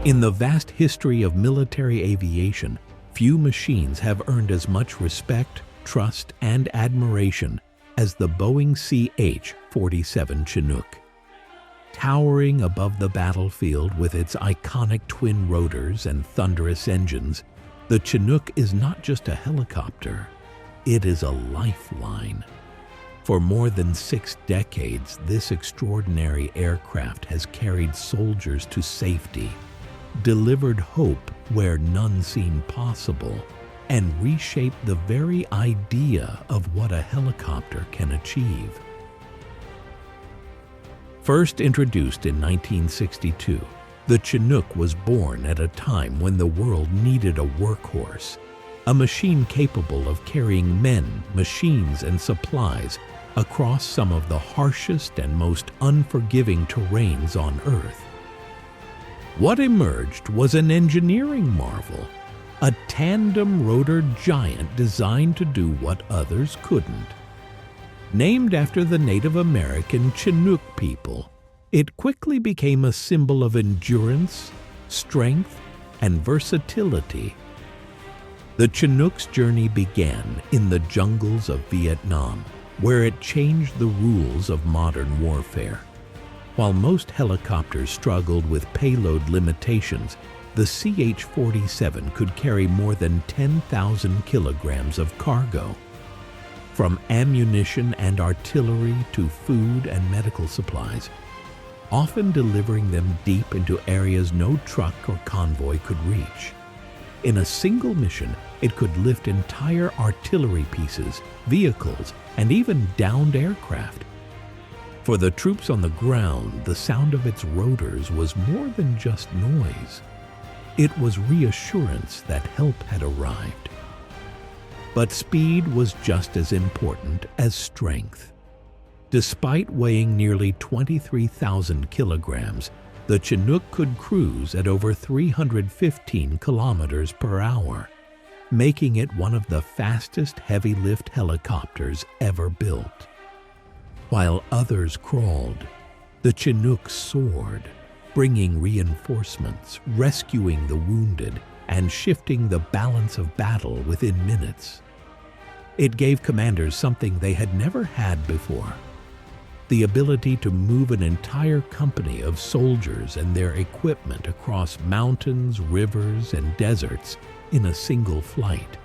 In the vast history of military aviation, few machines have earned as much respect, trust, and admiration as the Boeing CH-47 Chinook. Towering above the battlefield with its iconic twin rotors and thunderous engines, the Chinook is not just a helicopter, it is a lifeline. For more than 6 decades, this extraordinary aircraft has carried soldiers to safety, delivered hope where none seemed possible, and reshaped the very idea of what a helicopter can achieve. First introduced in 1962, the Chinook was born at a time when the world needed a workhorse, a machine capable of carrying men, machines, and supplies across some of the harshest and most unforgiving terrains on Earth. What emerged was an engineering marvel, a tandem rotor giant designed to do what others couldn't. Named after the Native American Chinook people, it quickly became a symbol of endurance, strength, and versatility. The Chinook's journey began in the jungles of Vietnam, where it changed the rules of modern warfare. While most helicopters struggled with payload limitations, the CH-47 could carry more than 10,000 kilograms of cargo. From ammunition and artillery to food and medical supplies, often delivering them deep into areas no truck or convoy could reach. In a single mission, it could lift entire artillery pieces, vehicles, and even downed aircraft. For the troops on the ground, the sound of its rotors was more than just noise. It was reassurance that help had arrived. But speed was just as important as strength. Despite weighing nearly 23,000 kilograms, the Chinook could cruise at over 315 kilometers per hour, making it one of the fastest heavy-lift helicopters ever built. While others crawled, the Chinook soared, bringing reinforcements, rescuing the wounded, and shifting the balance of battle within minutes. It gave commanders something they had never had before: the ability to move an entire company of soldiers and their equipment across mountains, rivers, and deserts in a single flight.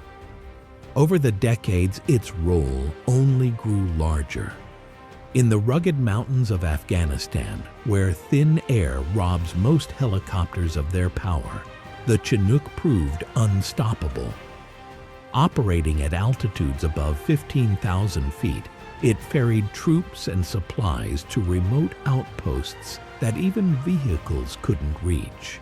Over the decades, its role only grew larger. In the rugged mountains of Afghanistan, where thin air robs most helicopters of their power, the Chinook proved unstoppable. Operating at altitudes above 15,000 feet, it ferried troops and supplies to remote outposts that even vehicles couldn't reach.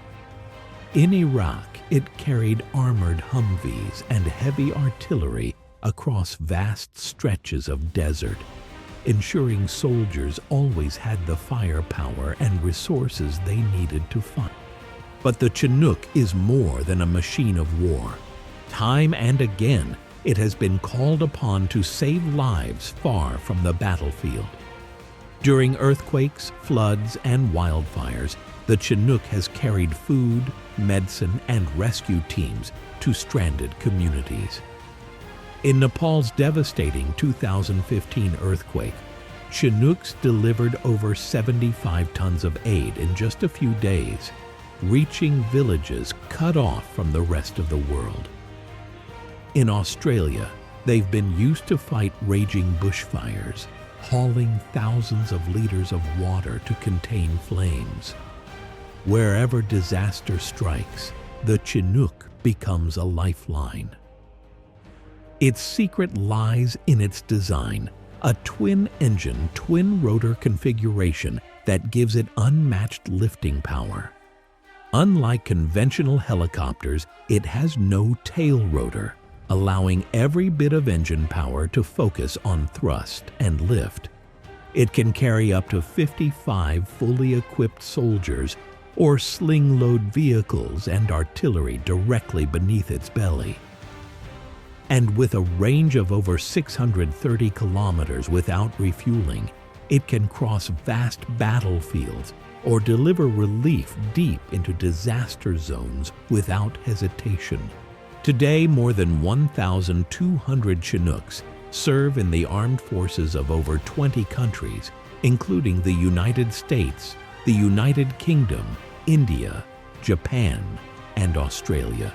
In Iraq, it carried armored Humvees and heavy artillery across vast stretches of desert, ensuring soldiers always had the firepower and resources they needed to fight. But the Chinook is more than a machine of war. Time and again, it has been called upon to save lives far from the battlefield. During earthquakes, floods, and wildfires, the Chinook has carried food, medicine, and rescue teams to stranded communities. In Nepal's devastating 2015 earthquake, Chinooks delivered over 75 tons of aid in just a few days, reaching villages cut off from the rest of the world. In Australia, they've been used to fight raging bushfires, hauling thousands of liters of water to contain flames. Wherever disaster strikes, the Chinook becomes a lifeline. Its secret lies in its design, a twin-engine, twin-rotor configuration that gives it unmatched lifting power. Unlike conventional helicopters, it has no tail rotor, allowing every bit of engine power to focus on thrust and lift. It can carry up to 55 fully equipped soldiers or sling-load vehicles and artillery directly beneath its belly. And with a range of over 630 kilometers without refueling, It can cross vast battlefields or deliver relief deep into disaster zones without hesitation. Today, more than 1,200 Chinooks serve in the armed forces of over 20 countries, including the United States, the United Kingdom, India, Japan, and Australia.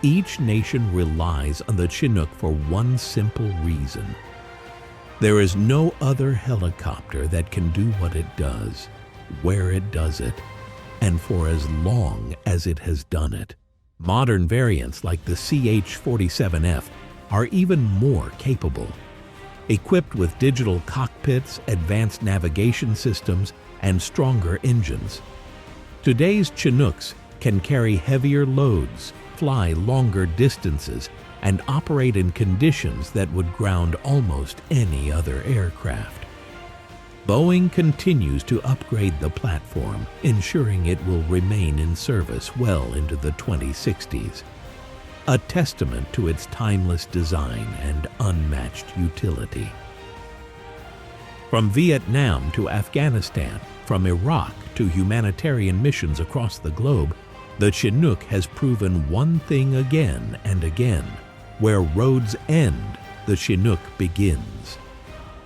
Each nation relies on the Chinook for one simple reason. There is no other helicopter that can do what it does, where it does it, and for as long as it has done it. Modern variants like the CH-47F are even more capable. Equipped with digital cockpits, advanced navigation systems, and stronger engines, today's Chinooks can carry heavier loads, fly longer distances, and operate in conditions that would ground almost any other aircraft. Boeing continues to upgrade the platform, ensuring it will remain in service well into the 2060s, a testament to its timeless design and unmatched utility. From Vietnam to Afghanistan, from Iraq to humanitarian missions across the globe, the Chinook has proven one thing again and again: where roads end, the Chinook begins.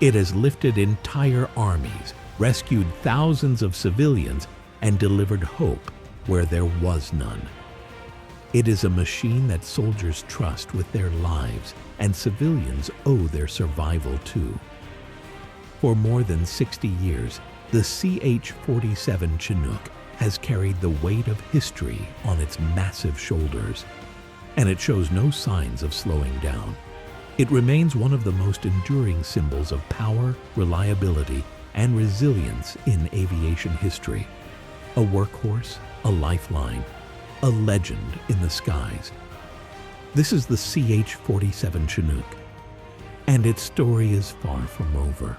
It has lifted entire armies, rescued thousands of civilians, and delivered hope where there was none. It is a machine that soldiers trust with their lives, and civilians owe their survival to. For more than 60 years, the CH-47 Chinook has carried the weight of history on its massive shoulders, and it shows no signs of slowing down. It remains one of the most enduring symbols of power, reliability, and resilience in aviation history. A workhorse, a lifeline, a legend in the skies. This is the CH-47 Chinook, and its story is far from over.